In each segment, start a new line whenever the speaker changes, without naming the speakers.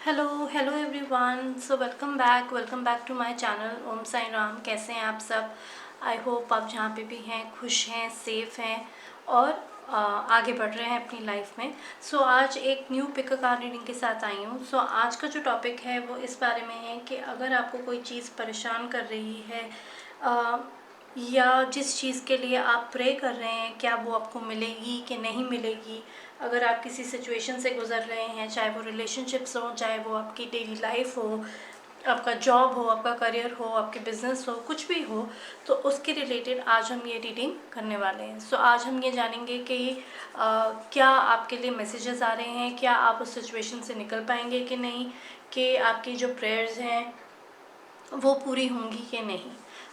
Hello everyone. So welcome back to my channel Om Sai Ram. कैसे हैं आप सब? आई होप आप जहाँ पे भी हैं खुश हैं, सेफ हैं और आगे बढ़ रहे हैं अपनी लाइफ में। सो आज एक न्यू पिक कार्ड रीडिंग के साथ आई हूँ। सो आज का जो टॉपिक है वो इस बारे में है कि अगर आपको कोई चीज़ परेशान कर रही है या जिस चीज़ के लिए आप प्रे कर रहे हैं, क्या वो आपको मिलेगी कि नहीं मिलेगी। अगर आप किसी सिचुएशन से गुजर रहे हैं, चाहे वो रिलेशनशिप्स हो, चाहे वो आपकी डेली लाइफ हो, आपका जॉब हो, आपका करियर हो, आपके बिजनेस हो, कुछ भी हो, तो उसके रिलेटेड आज हम ये रीडिंग करने वाले हैं। सो आज हम ये जानेंगे कि क्या आपके लिए मैसेजेस आ रहे हैं, क्या आप उस सिचुएशन से निकल पाएंगे कि नहीं, कि आपकी जो प्रेयर्स हैं वो पूरी होंगी कि नहीं।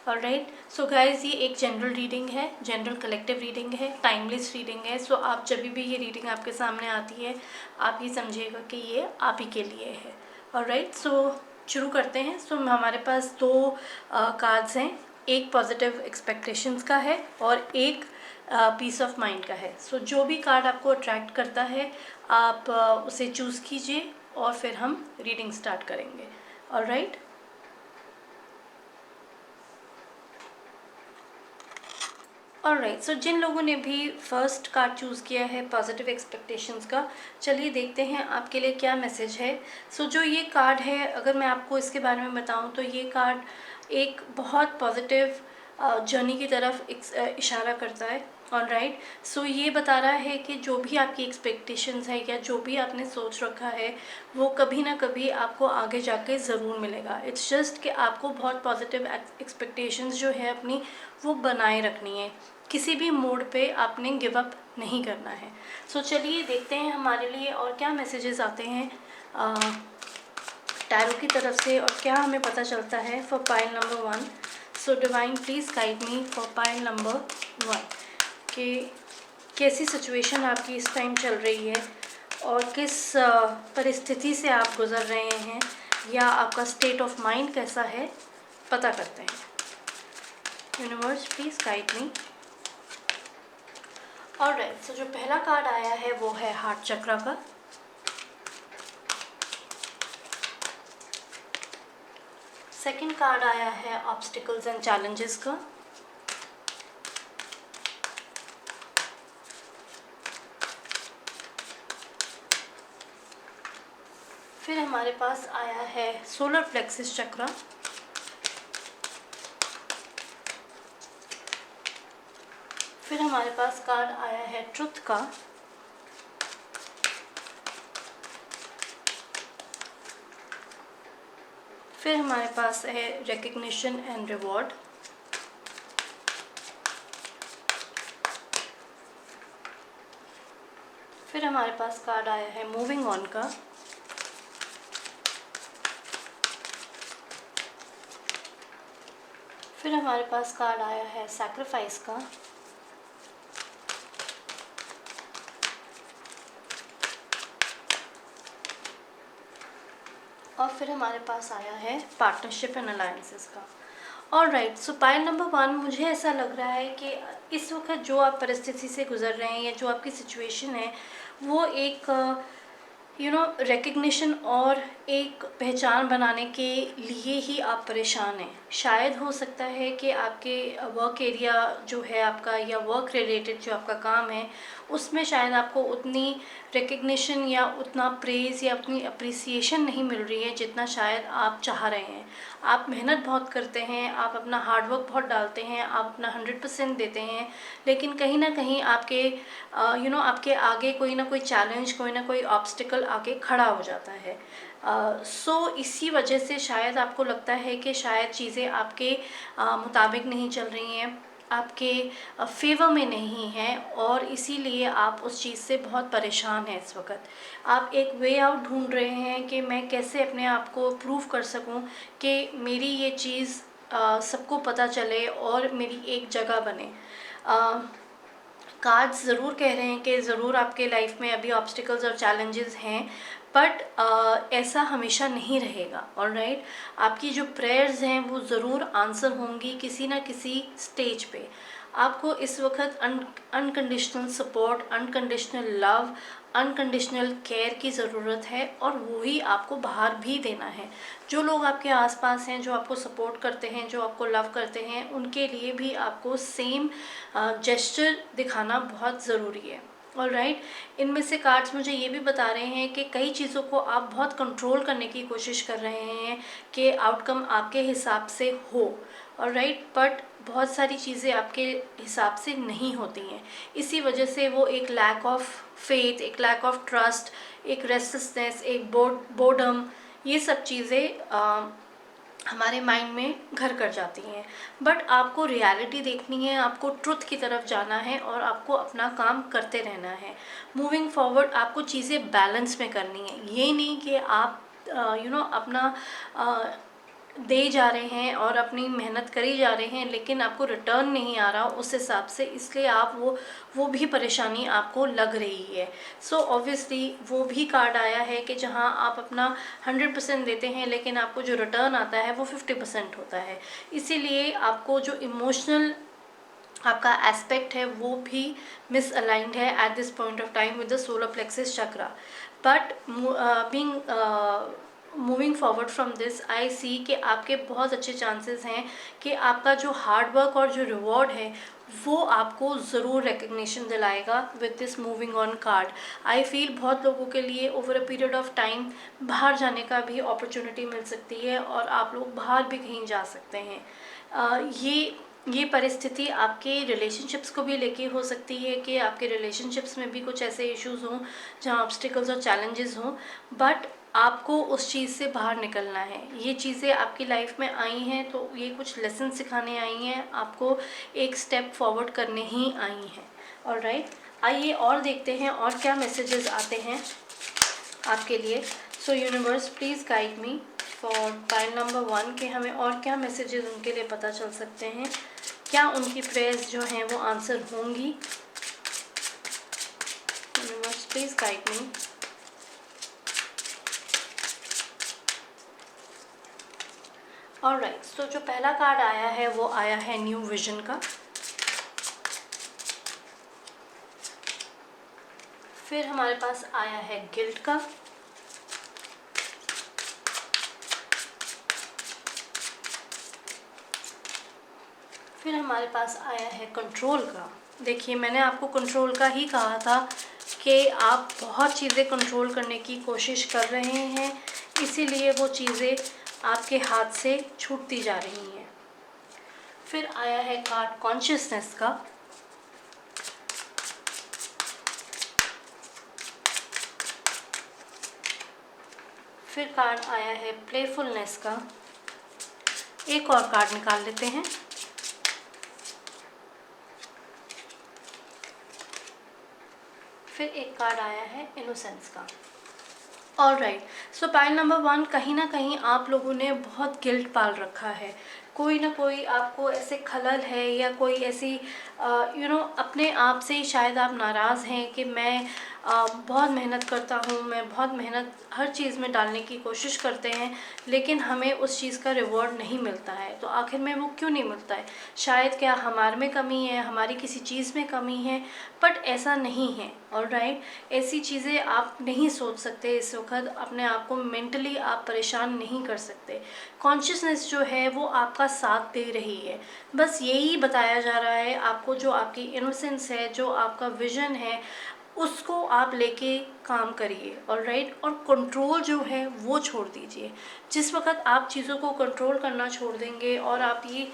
ऑलराइट, सो गाइज ये एक जनरल रीडिंग है, जनरल कलेक्टिव रीडिंग है, टाइमलेस रीडिंग है। सो आप जब भी ये रीडिंग आपके सामने आती है, आप ये समझिएगा कि ये आप ही के लिए है। ऑलराइट, सो शुरू करते हैं। सो हमारे पास दो कार्ड्स हैं, एक पॉजिटिव एक्सपेक्टेशंस का है और एक पीस ऑफ माइंड का है। सो जो भी कार्ड आपको अट्रैक्ट करता है आप उसे चूज़ कीजिए और फिर हम रीडिंग स्टार्ट करेंगे। ऑलराइट, ऑलराइट, सो जिन लोगों ने भी फर्स्ट कार्ड चूज़ किया है पॉजिटिव एक्सपेक्टेशंस का, चलिए देखते हैं आपके लिए क्या मैसेज है। सो जो ये कार्ड है, अगर मैं आपको इसके बारे में बताऊं तो ये कार्ड एक बहुत पॉजिटिव जर्नी की तरफ इशारा करता है। ऑलराइट, सो ये बता रहा है कि जो भी आपकी एक्सपेक्टेशंस है या जो भी आपने सोच रखा है वो कभी ना कभी आपको आगे जाके ज़रूर मिलेगा। इट्स जस्ट कि आपको बहुत पॉजिटिव एक्सपेक्टेशंस जो है अपनी वो बनाए रखनी है, किसी भी मोड पे आपने गिव अप नहीं करना है। सो चलिए देखते हैं हमारे लिए और क्या मैसेजेस आते हैं टैरो की तरफ से और क्या हमें पता चलता है for pile number 1। So divine please guide me for pile number 1 कि कैसी सिचुएशन आपकी इस टाइम चल रही है और किस परिस्थिति से आप गुज़र रहे हैं या आपका स्टेट ऑफ माइंड कैसा है, पता करते हैं। Universe please guide me. Alright, so जो पहला कार्ड आया है वो है हार्ट चक्रा का। सेकंड कार्ड आया है ऑब्स्टिकल्स एंड चैलेंजेस का। फिर हमारे पास आया है सोलर प्लेक्सिस चक्रा। फिर हमारे पास कार्ड आया है ट्रुथ का। फिर हमारे पास है रिकग्निशन एंड रिवॉर्ड। फिर हमारे पास कार्ड आया है मूविंग ऑन का। फिर हमारे पास कार्ड आया है सैक्रिफाइस का। और फिर हमारे पास आया है पार्टनरशिप एंड अलायंसेस का। ऑलराइट, सो पाइल नंबर 1, मुझे ऐसा लग रहा है कि इस वक्त जो आप परिस्थिति से गुजर रहे हैं या जो आपकी सिचुएशन है वो एक रिकग्निशन और एक पहचान बनाने के लिए ही आप परेशान हैं। शायद हो सकता है कि आपके वर्क एरिया जो है आपका या वर्क रिलेटेड जो आपका काम है उसमें शायद आपको उतनी रिकग्निशन या उतना प्रेज़ या उतनी अप्रिसिएशन नहीं मिल रही है जितना शायद आप चाह रहे हैं। आप मेहनत बहुत करते हैं, आप अपना हार्डवर्क बहुत डालते हैं, आप अपना 100% देते हैं, लेकिन कहीं ना कहीं आपके आपके आगे कोई ना कोई चैलेंज, कोई ना कोई ऑब्स्टिकल आके खड़ा हो जाता है। सो इसी वजह से शायद आपको लगता है कि शायद चीज़ें आपके मुताबिक नहीं चल रही हैं, आपके फेवर में नहीं हैं और इसीलिए आप उस चीज़ से बहुत परेशान हैं। इस वक्त आप एक वे आउट ढूंढ रहे हैं कि मैं कैसे अपने आप को प्रूव कर सकूं कि मेरी ये चीज़ सबको पता चले और मेरी एक जगह बने। कार्ड्स ज़रूर कह रहे हैं कि ज़रूर आपके लाइफ में अभी ऑब्स्टिकल्स और चैलेंजेस हैं, बट ऐसा हमेशा नहीं रहेगा। ऑलराइट, आपकी जो प्रेयर्स हैं वो ज़रूर आंसर होंगी किसी ना किसी स्टेज पे। आपको इस वक्त unconditional support, unconditional love unconditional care की ज़रूरत है और वही आपको बाहर भी देना है। जो लोग आपके आसपास हैं, जो आपको सपोर्ट करते हैं, जो आपको लव करते हैं, उनके लिए भी आपको सेम जेस्चर दिखाना बहुत ज़रूरी है। ऑलराइट, इनमें से कार्ड्स मुझे ये भी बता रहे हैं कि कई चीज़ों को आप बहुत कंट्रोल करने की कोशिश कर रहे हैं कि आउटकम आपके हिसाब से हो। ऑलराइट, बट बहुत सारी चीज़ें आपके हिसाब से नहीं होती हैं। इसी वजह से वो एक लैक ऑफ फेथ, एक लैक ऑफ ट्रस्ट, एक रेस्टलेसनेस, एक बोर्डम, ये सब चीज़ें हमारे माइंड में घर कर जाती हैं। बट आपको रियलिटी देखनी है, आपको ट्रुथ की तरफ जाना है और आपको अपना काम करते रहना है। मूविंग फॉरवर्ड आपको चीज़ें बैलेंस में करनी है। ये नहीं कि आप अपना दे जा रहे हैं और अपनी मेहनत करी जा रहे हैं लेकिन आपको रिटर्न नहीं आ रहा उस हिसाब से, इसलिए आप वो भी परेशानी आपको लग रही है। सो ऑब्वियसली वो भी कार्ड आया है कि जहां आप अपना 100% देते हैं लेकिन आपको जो रिटर्न आता है वो 50% होता है। इसीलिए आपको जो इमोशनल आपका एस्पेक्ट है वो भी मिसअलाइंड है at this point of time with the solar plexus chakra. But moving forward from this I see कि आपके बहुत अच्छे चांसेस हैं कि आपका जो हार्ड वर्क और जो रिवॉर्ड है वो आपको ज़रूर रिकग्निशन दिलाएगा with this moving on card. I feel बहुत लोगों के लिए over a period of time बाहर जाने का भी अपॉर्चुनिटी मिल सकती है और आप लोग बाहर भी कहीं जा सकते हैं। ये परिस्थिति आपके रिलेशनशिप्स को भी लेके हो सकती है कि आपके रिलेशनशिप्स में भी कुछ ऐसे इश्यूज हों जहाँ ऑब्स्टिकल्स और चैलेंजेस हों, बट आपको उस चीज़ से बाहर निकलना है। ये चीज़ें आपकी लाइफ में आई हैं तो ये कुछ लेसन सिखाने आई हैं, आपको एक स्टेप फॉरवर्ड करने ही आई हैं। ऑलराइट, आइए और देखते हैं और क्या मैसेजेस आते हैं आपके लिए। सो universe please guide me for pile number 1 के हमें और क्या मैसेजेस उनके लिए पता चल सकते हैं, क्या उनकी प्रेयर्स जो हैं वो आंसर होंगी। Universe please guide me. Alright, so जो पहला कार्ड आया है वो आया है न्यू विजन का। फिर हमारे पास आया है गिल्ट का। फिर हमारे पास आया है कंट्रोल का। देखिए, मैंने आपको कंट्रोल का ही कहा था कि आप बहुत चीज़ें कंट्रोल करने की कोशिश कर रहे हैं, इसीलिए वो चीज़ें आपके हाथ से छूटती जा रही हैं। फिर आया है कार्ड कॉन्शियसनेस का। फिर कार्ड आया है प्लेफुलनेस का। एक और कार्ड निकाल लेते हैं। फिर एक कार्ड आया है इनोसेंस का। ऑलराइट, सो पाइल नंबर 1, कहीं ना कहीं आप लोगों ने बहुत गिल्ट पाल रखा है। कोई ना कोई आपको ऐसे खलल है या कोई ऐसी अपने आप से ही शायद आप नाराज़ हैं कि मैं बहुत मेहनत करता हूँ, मैं बहुत मेहनत हर चीज़ में डालने की कोशिश करते हैं लेकिन हमें उस चीज़ का रिवॉर्ड नहीं मिलता है। तो आखिर में वो क्यों नहीं मिलता है? शायद क्या हमारे में कमी है, हमारी किसी चीज़ में कमी है, बट ऐसा नहीं है। ऑलराइट, ऐसी चीज़ें आप नहीं सोच सकते इस वक्त, अपने आप को मेंटली आप परेशान नहीं कर सकते। कॉन्शियसनेस जो है वो आपका साथ दे रही है, बस यही बताया जा रहा है आपको, जो आपकी इनोसेंस है, जो आपका विजन है, उसको आप लेके काम करिए। ऑलराइट, और कंट्रोल जो है वो छोड़ दीजिए। जिस वक्त आप चीज़ों को कंट्रोल करना छोड़ देंगे और आप ये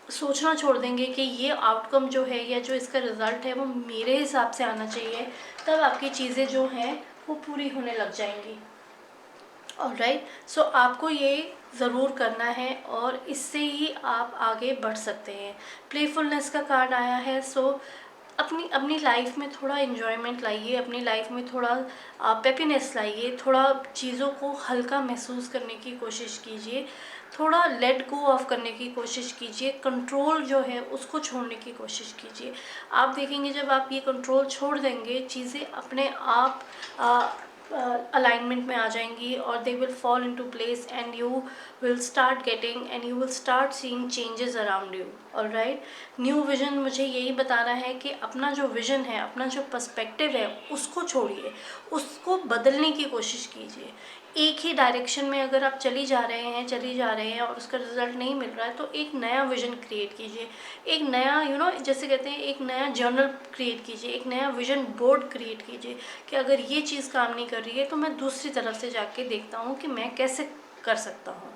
सोचना छोड़ देंगे कि ये आउटकम जो है या जो इसका रिज़ल्ट है वो मेरे हिसाब से आना चाहिए, तब आपकी चीज़ें जो हैं वो पूरी होने लग जाएंगी। ऑलराइट, सो आपको ये ज़रूर करना है और इससे ही आप आगे बढ़ सकते हैं। प्लेफुलनेस का कार्ड आया है। सो अपनी लाइफ में थोड़ा इन्जॉयमेंट लाइए, अपनी लाइफ में थोड़ा पैपीनेस लाइए, थोड़ा चीज़ों को हल्का महसूस करने की कोशिश कीजिए, थोड़ा लेट गो ऑफ करने की कोशिश कीजिए, कंट्रोल जो है उसको छोड़ने की कोशिश कीजिए। आप देखेंगे जब आप ये कंट्रोल छोड़ देंगे, चीज़ें अपने आप अलाइनमेंट में आ जाएंगी और they will fall into place and you will start getting and you will start seeing changes around you. Alright, new vision मुझे यही बता रहा है कि अपना जो विजन है, अपना जो पर्सपेक्टिव है, उसको छोड़िए, उसको बदलने की कोशिश कीजिए। एक ही डायरेक्शन में अगर आप चली जा रहे हैं और उसका रिजल्ट नहीं मिल रहा है, तो एक नया विजन क्रिएट कीजिए, एक नया जैसे कहते हैं एक नया जर्नल क्रिएट कीजिए, एक नया विजन बोर्ड क्रिएट कीजिए कि अगर ये चीज़ काम नहीं कर रही है तो मैं दूसरी तरफ से जाके देखता हूँ कि मैं कैसे कर सकता हूँ।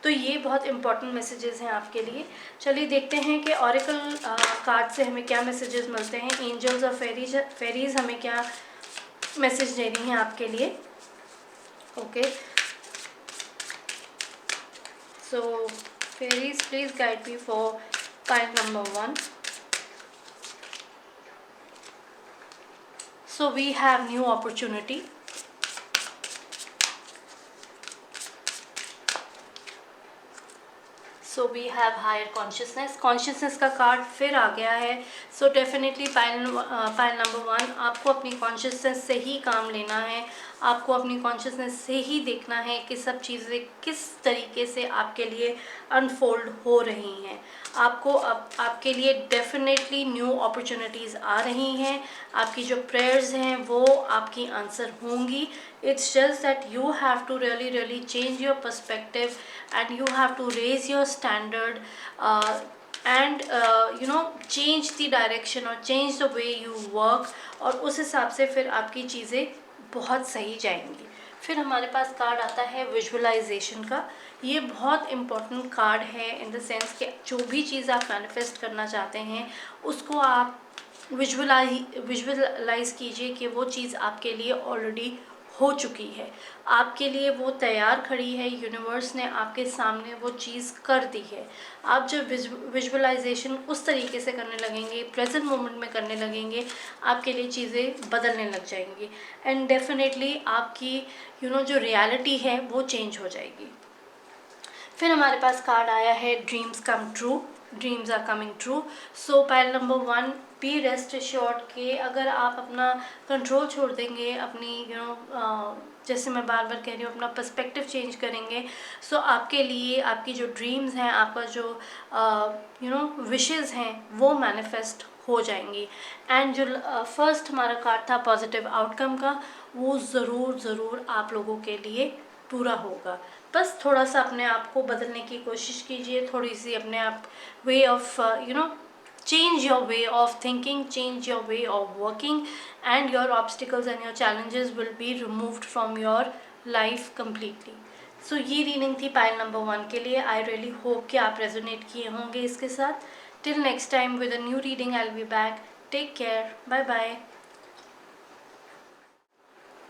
तो ये बहुत इंपॉर्टेंट मैसेजेस हैं आपके लिए। चलिए देखते हैं कि ऑरेकल कार्ड से हमें क्या मैसेजेस मिलते हैं। एंजल्स और फेरीज हमें क्या मैसेज दे रही हैं आपके लिए। Okay, so fairies, please guide me for pile number 1. So we have new opportunity. So we have higher consciousness. Consciousness का कार्ड फिर आ गया है। सो डेफिनेटली पाइल नंबर 1, आपको अपनी कॉन्शियसनेस से ही काम लेना है, आपको अपनी कॉन्शियसनेस से ही देखना है कि सब चीज़ें किस तरीके से आपके लिए अनफोल्ड हो रही हैं। आपको अब आपके लिए डेफिनेटली न्यू अपॉर्चुनिटीज़ आ रही हैं। आपकी जो प्रेयर्स हैं वो आपकी आंसर होंगी। It's just that you have to really change your perspective and you have to raise your standard and change the direction और change the way you work, और उस हिसाब से फिर आपकी चीज़ें बहुत सही जाएंगी। फिर हमारे पास कार्ड आता है विजुअलाइजेशन का। ये बहुत इम्पोर्टेंट कार्ड है इन द सेंस कि जो भी चीज़ आप मैनिफेस्ट करना चाहते हैं उसको आप विजुअलाइज कीजिए कि वो चीज़ आपके लिए ऑलरेडी हो चुकी है, आपके लिए वो तैयार खड़ी है, यूनिवर्स ने आपके सामने वो चीज़ कर दी है। आप जब विजुअलाइजेशन उस तरीके से करने लगेंगे, प्रेजेंट मोमेंट में करने लगेंगे, आपके लिए चीज़ें बदलने लग जाएंगी एंड डेफिनेटली आपकी जो रियलिटी है वो चेंज हो जाएगी। फिर हमारे पास कार्ड आया है dreams come true, dreams are coming true. So pile number 1, be rest assured के अगर आप अपना कंट्रोल छोड़ देंगे, अपनी जैसे मैं बार बार कह रही हूँ, अपना पर्सपेक्टिव चेंज करेंगे, सो आपके लिए आपकी जो ड्रीम्स हैं, आपका जो विशेज़ हैं वो मैनिफेस्ट हो जाएंगी। एंड जो फर्स्ट हमारा कार्ड था पॉजिटिव आउटकम का, वो ज़रूर आप लोगों के लिए पूरा होगा। बस थोड़ा सा अपने आप को बदलने की कोशिश कीजिए, थोड़ी सी अपने आप way of change your way of thinking, change your way of working, and your obstacles and your challenges will be removed from your life completely. So ये रीडिंग थी पाइल नंबर 1 के लिए। आई रियली होप कि आप resonate किए होंगे इसके साथ। Till next time with a new reading I will be back. Take care, bye bye.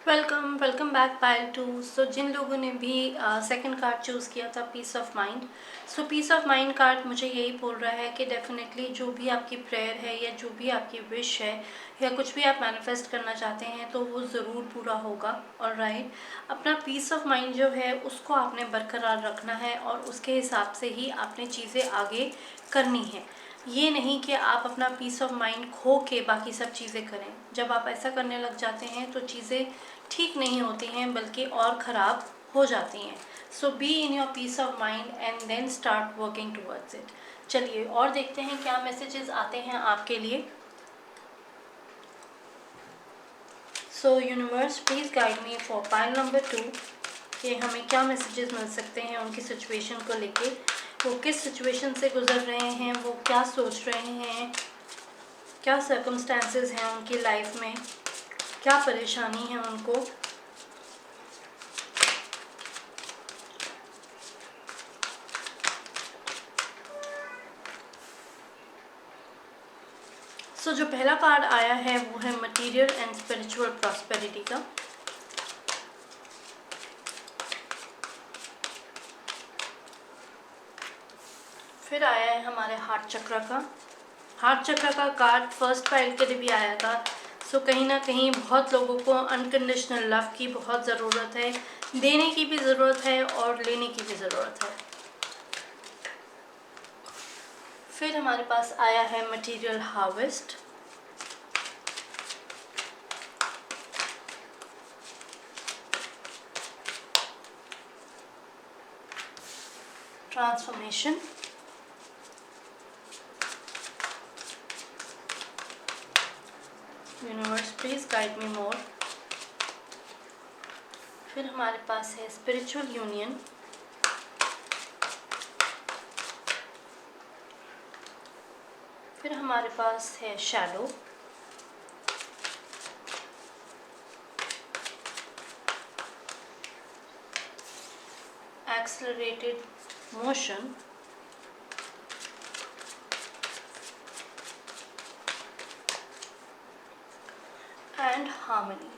Welcome back pile 2। So जिन लोगों ने भी सेकंड कार्ड चूज़ किया था peace of mind, so peace of mind card मुझे यही बोल रहा है कि डेफिनेटली जो भी आपकी प्रेयर है या जो भी आपकी विश है या कुछ भी आप मैनिफेस्ट करना चाहते हैं तो वो ज़रूर पूरा होगा। ऑलराइट, अपना पीस ऑफ माइंड जो है उसको आपने बरकरार रखना है और उसके हिसाब से ही आपने चीज़ें आगे करनी है। ये नहीं कि आप अपना पीस ऑफ माइंड खो के बाकी सब चीज़ें करें। जब आप ऐसा करने लग जाते हैं तो चीज़ें ठीक नहीं होती हैं बल्कि और ख़राब हो जाती हैं। So be in your peace of mind and then start working towards it. चलिए और देखते हैं क्या मैसेजेस आते हैं आपके लिए। सो universe please guide me for pile number 2 कि हमें क्या मैसेजेस मिल सकते हैं उनकी सिचुएशन को लेके। वो किस सिचुएशन से गुजर रहे हैं, वो क्या सोच रहे हैं, क्या सर्कमस्टांसेस हैं उनकी लाइफ में, क्या परेशानी है उनको। सो जो पहला कार्ड आया है वो है मटेरियल एंड स्पिरिचुअल प्रॉस्पेरिटी का। फिर आया है हमारे हार्ट चक्र का। हार्ट चक्र का कार्ड फर्स्ट पाइल के लिए भी आया था। सो कहीं ना कहीं बहुत लोगों को अनकंडीशनल लव की बहुत ज़रूरत है, देने की भी ज़रूरत है और लेने की भी ज़रूरत है। फिर हमारे पास आया है material harvest. Transformation, universe please guide me more. फिर हमारे पास है स्पिरिचुअल यूनियन, फिर हमारे पास है shadow, accelerated motion, and harmony.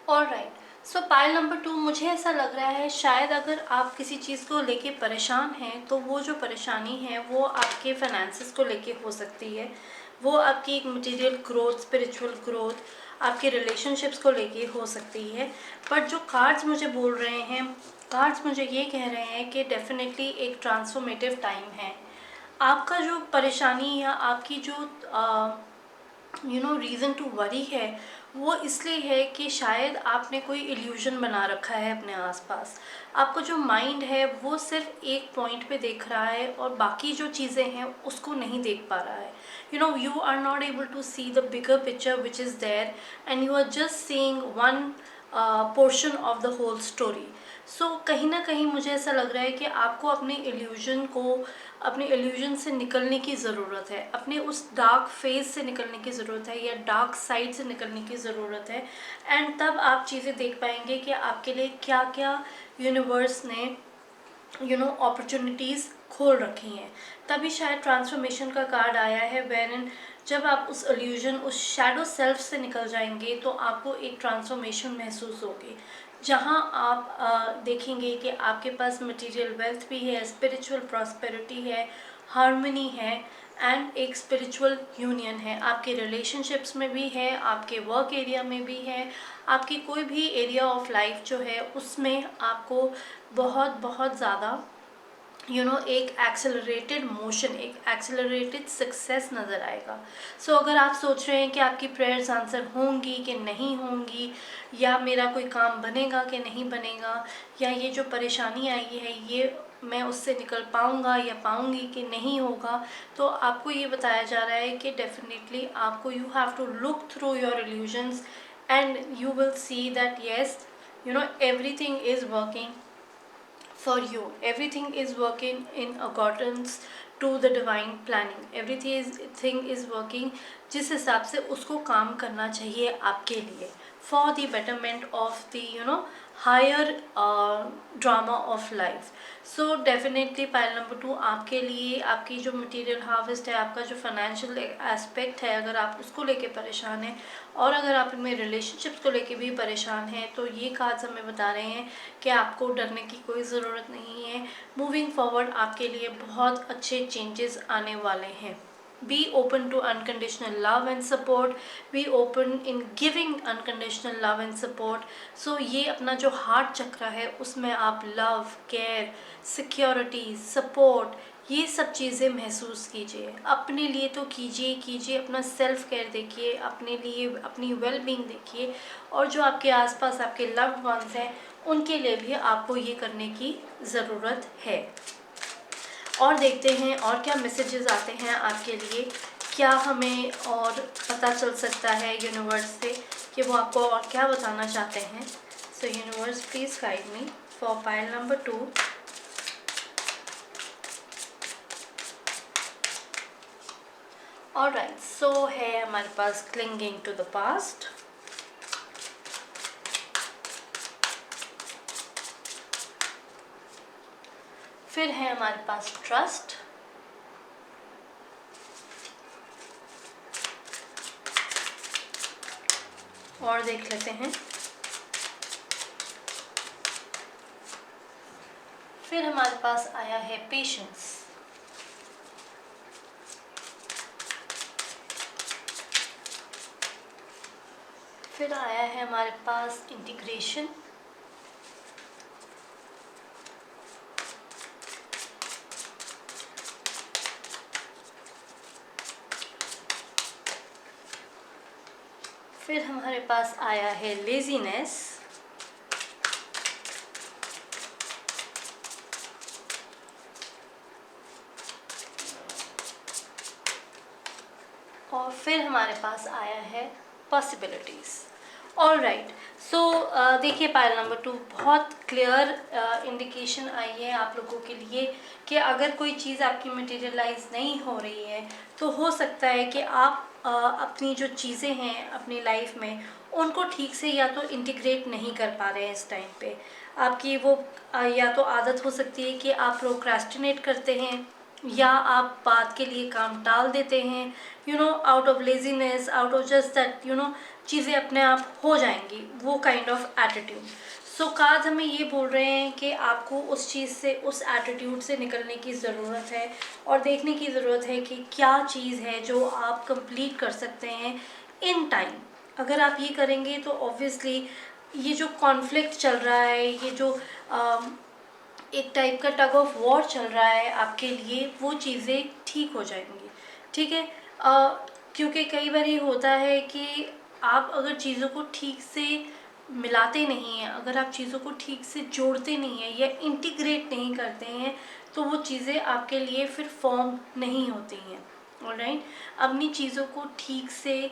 Alright, so pile number 2, मुझे ऐसा लग रहा है शायद अगर आप किसी चीज़ को लेके परेशान हैं तो वो जो परेशानी है वो आपके फाइनेंसिस को लेके हो सकती है, वो आपकी एक मटेरियल ग्रोथ, स्पिरिचुअल ग्रोथ, आपके रिलेशनशिप्स को लेके हो सकती है। बट जो कार्ड्स मुझे बोल रहे हैं, कार्ड्स मुझे ये कह रहे हैं कि डेफिनेटली एक ट्रांसफॉर्मेटिव टाइम है। आपका जो परेशानी या आपकी जो रीज़न टू वरी है वो इसलिए है कि शायद आपने कोई इल्यूजन बना रखा है अपने आसपास। आपका जो माइंड है वो सिर्फ एक पॉइंट पे देख रहा है और बाकी जो चीज़ें हैं उसको नहीं देख पा रहा है। You are not able to see the bigger picture which is there and you are just seeing one portion of the whole story. So कहीं ना कहीं मुझे ऐसा लग रहा है कि आपको अपने इल्यूजन से निकलने की ज़रूरत है, अपने उस डार्क फेज से निकलने की ज़रूरत है या डार्क साइड से निकलने की ज़रूरत है। एंड तब आप चीज़ें देख पाएंगे कि आपके लिए क्या क्या यूनिवर्स ने अपॉर्चुनिटीज़ खोल रखी हैं। तभी शायद ट्रांसफॉर्मेशन का कार्ड आया है, वेरन जब आप उस इल्यूजन, उस शैडो सेल्फ से निकल जाएंगे तो आपको एक ट्रांसफॉर्मेशन महसूस होगी, जहां आप देखेंगे कि आपके पास मटेरियल वेल्थ भी है, स्पिरिचुअल प्रॉस्पेरिटी है, हार्मनी है एंड एक स्पिरिचुअल यूनियन है। आपके रिलेशनशिप्स में भी है, आपके वर्क एरिया में भी है, आपकी कोई भी एरिया ऑफ लाइफ जो है उसमें आपको बहुत बहुत ज़्यादा एक एक्सेलरेटेड मोशन, एक एक्सेलरेटेड सक्सेस नज़र आएगा। सो अगर आप सोच रहे हैं कि आपकी प्रेयर्स आंसर होंगी कि नहीं होंगी, या मेरा कोई काम बनेगा कि नहीं बनेगा, या ये जो परेशानी आई है ये मैं उससे निकल पाऊँगा या पाऊँगी कि नहीं होगा, तो आपको ये बताया जा रहा है कि डेफिनेटली आपको you have to look through your illusions and you will see that yes everything is working for you, everything is working in accordance to the divine planning, everything is working जिस हिसाब से उसको काम करना चाहिए आपके लिए, for the betterment of the higher drama of life. So definitely pile number 2 आपके लिए, आपकी जो material harvest है, आपका जो financial aspect है, अगर आप उसको लेके परेशान हैं और अगर आप में relationships को लेके भी परेशान हैं, तो ये कार्ड्स हमें बता रहे हैं कि आपको डरने की कोई ज़रूरत नहीं है। मूविंग फॉरवर्ड आपके लिए बहुत अच्छे चेंजेस आने वाले हैं। Be open to unconditional love and support, be open in giving unconditional love and support. So ये अपना जो हार्ट चक्र है उसमें आप लव, केयर, सिक्योरिटी, सपोर्ट, ये सब चीज़ें महसूस कीजिए। अपने लिए तो कीजिए, अपना सेल्फ केयर देखिए, अपने लिए अपनी वेल बीइंग देखिए, और जो आपके आसपास आपके लव्ड वंस हैं उनके लिए भी आपको ये करने की ज़रूरत है। और देखते हैं और क्या मैसेजेस आते हैं आपके लिए, क्या हमें और पता चल सकता है यूनिवर्स से कि वो आपको और क्या बताना चाहते हैं। So universe please guide me for pile number 2। Alright, so है हमारे पास क्लिंगिंग टू द पास्ट, फिर है हमारे पास ट्रस्ट, और देख लेते हैं, फिर हमारे पास आया है पेशेंस, फिर आया है हमारे पास इंटीग्रेशन, फिर हमारे पास आया है लेजीनेस, फिर हमारे पास आया है पॉसिबिलिटीज़। ऑल राइट, सो देखिए पाइल नंबर 2 बहुत क्लियर इंडिकेशन आई है आप लोगों के लिए कि अगर कोई चीज़ आपकी मटेरियलाइज नहीं हो रही है तो हो सकता है कि आप अपनी जो चीज़ें हैं अपनी लाइफ में उनको ठीक से या तो इंटीग्रेट नहीं कर पा रहे हैं इस टाइम पे। आपकी वो या तो आदत हो सकती है कि आप प्रोक्रेस्टिनेट करते हैं या आप बात के लिए काम टाल देते हैं, out of laziness, out of just that चीज़ें अपने आप हो जाएंगी, वो kind of attitude. So card हमें ये बोल रहे हैं कि आपको उस चीज़ से, उस एटीट्यूड से निकलने की ज़रूरत है और देखने की ज़रूरत है कि क्या चीज़ है जो आप कंप्लीट कर सकते हैं इन टाइम। अगर आप ये करेंगे तो ऑब्वियसली ये जो कॉन्फ्लिक्ट चल रहा है, ये जो एक टाइप का टग ऑफ वॉर चल रहा है आपके लिए, वो चीज़ें ठीक हो जाएंगी। ठीक है, क्योंकि कई बार ये होता है कि आप अगर चीज़ों को ठीक से मिलाते नहीं हैं, अगर आप चीज़ों को ठीक से जोड़ते नहीं हैं या इंटीग्रेट नहीं करते हैं तो वो चीज़ें आपके लिए फिर फॉर्म नहीं होती हैं। ऑलराइट, अपनी चीज़ों को ठीक से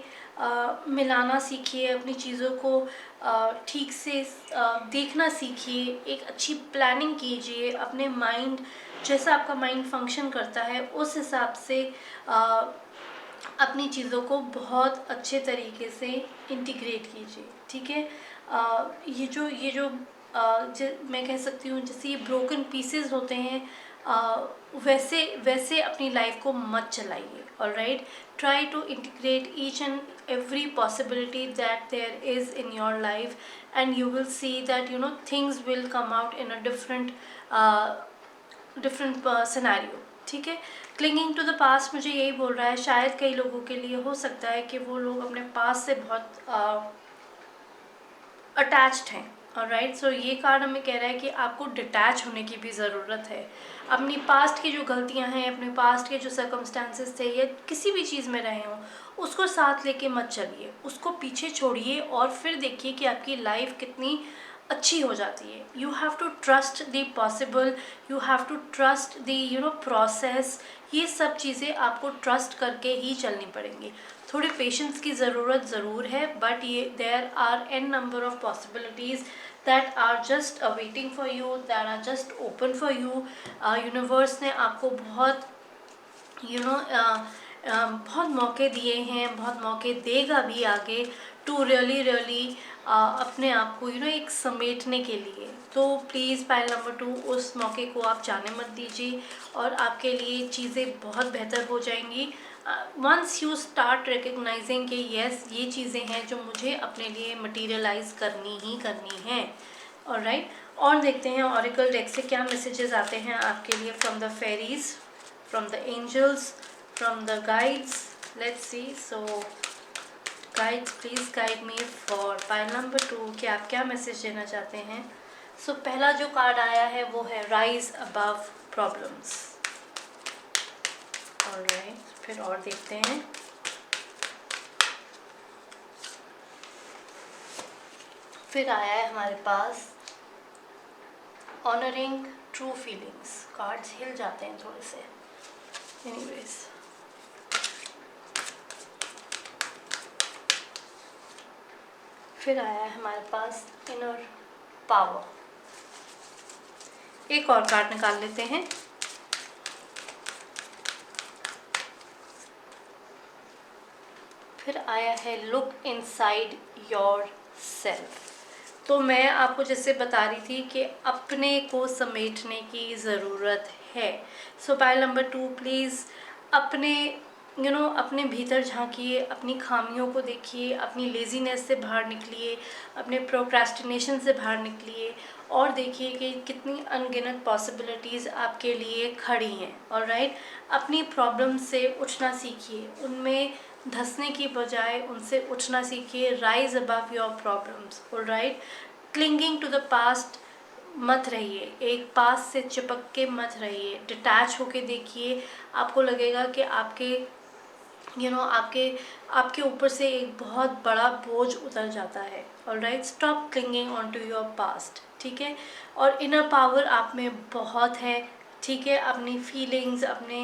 मिलाना सीखिए, अपनी चीज़ों को ठीक से देखना सीखिए, एक अच्छी प्लानिंग कीजिए, अपने माइंड, जैसा आपका माइंड फंक्शन करता है उस हिसाब से अपनी चीज़ों को बहुत अच्छे तरीके से इंटीग्रेट कीजिए। ठीक है, ये जो मैं कह सकती हूँ जैसे ये ब्रोकन पीसेस होते हैं, वैसे वैसे अपनी लाइफ को मत चलाइए। Alright, try to integrate each and every possibility that there is in your life and you will see that things will come out in a different scenario। ठीक है, क्लिंगिंग टू द पास्ट मुझे यही बोल रहा है, शायद कई लोगों के लिए हो सकता है कि वो लोग अपने पास्ट से बहुत अटैच्ड हैं। ऑलराइट, सो ये कार्ड हमें कह रहा है कि आपको डिटैच होने की भी ज़रूरत है। अपनी पास्ट की जो गलतियां हैं, अपने पास्ट के जो सर्कमस्टांसेस थे या किसी भी चीज़ में रहे हों, उसको साथ लेके मत चलिए, उसको पीछे छोड़िए और फिर देखिए कि आपकी लाइफ कितनी अच्छी हो जाती है। You have to trust the possible, you have to trust the process. ये सब चीज़ें आपको ट्रस्ट करके ही चलनी पड़ेंगी। थोड़ी पेशेंस की ज़रूरत ज़रूर है, बट ये there are an number of possibilities that are just awaiting for you, that are just open for you. Universe ने आपको बहुत बहुत मौके दिए हैं, बहुत मौके देगा भी आगे, टू रियली अपने आप को एक समेटने के लिए। तो प्लीज़ पाइल नंबर 2 उस मौके को आप जाने मत दीजिए और आपके लिए चीज़ें बहुत बेहतर हो जाएंगी वंस यू स्टार्ट रिकग्नाइजिंग कि यस ये चीज़ें हैं जो मुझे अपने लिए मटीरियलाइज करनी ही करनी है। ऑलराइट, और देखते हैं ऑरिकल डेक से क्या मैसेजेस आते हैं आपके लिए from the fairies, from the angels, from the guides. Let's see. So guides, please guide me for pile number 2 कि आप क्या मैसेज देना चाहते हैं। सो पहला जो कार्ड आया है वो है राइज अबव प्रॉब्लम्स। ऑलराइट, फिर और देखते हैं। फिर आया है हमारे पास ऑनरिंग ट्रू फीलिंग्स। कार्ड्स हिल जाते हैं थोड़े से, एनीवेज। फिर आया है हमारे पास इनर पावर। एक और कार्ड निकाल लेते हैं। फिर आया है लुक इनसाइड योर सेल्फ। तो मैं आपको जैसे बता रही थी कि अपने को समेटने की ज़रूरत है। सो पाइल नंबर 2 प्लीज़ अपने अपने भीतर झांकिए, अपनी खामियों को देखिए, अपनी लेज़ीनेस से बाहर निकलिए, अपने प्रोक्रेस्टिनेशन से बाहर निकलिए और देखिए कि कितनी अनगिनत पॉसिबिलिटीज़ आपके लिए खड़ी हैं। ऑलराइट, अपनी प्रॉब्लम से उठना सीखिए, उनमें धंसने की बजाय उनसे उठना सीखिए। Rise above your problems. Alright, clinging to the past मत रहिए, एक पास्ट से चिपक के मत रहिए, डिटैच होके देखिए। आपको लगेगा कि आपके आपके ऊपर से एक बहुत बड़ा बोझ उतर जाता है। Alright, stop clinging on to your past. ठीक है, और इनर पावर आप में बहुत है। ठीक है, अपनी फीलिंग्स, अपने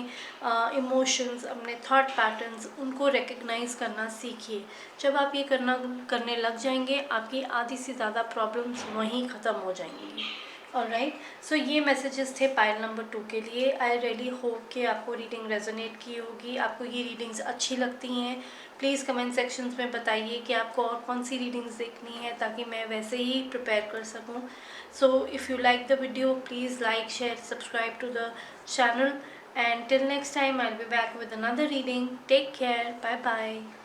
इमोशंस, अपने थॉट पैटर्न्स, उनको रिकग्नाइज करना सीखिए। जब आप ये करने लग जाएंगे, आपकी आधी से ज़्यादा प्रॉब्लम्स वहीं ख़त्म हो जाएंगी। ऑलराइट, सो ये मैसेजेस थे पाइल नंबर 2 के लिए। आई रियली होप कि आपको रीडिंग रेजोनेट की होगी, आपको ये रीडिंग्स अच्छी लगती हैं। प्लीज़ कमेंट सेक्शंस में बताइए कि आपको और कौन सी रीडिंग्स देखनी है, ताकि मैं वैसे ही प्रिपेयर कर सकूं। So if you like the video, please like, share, subscribe to the channel, and till next time I'll be back with another reading. Take care. Bye bye.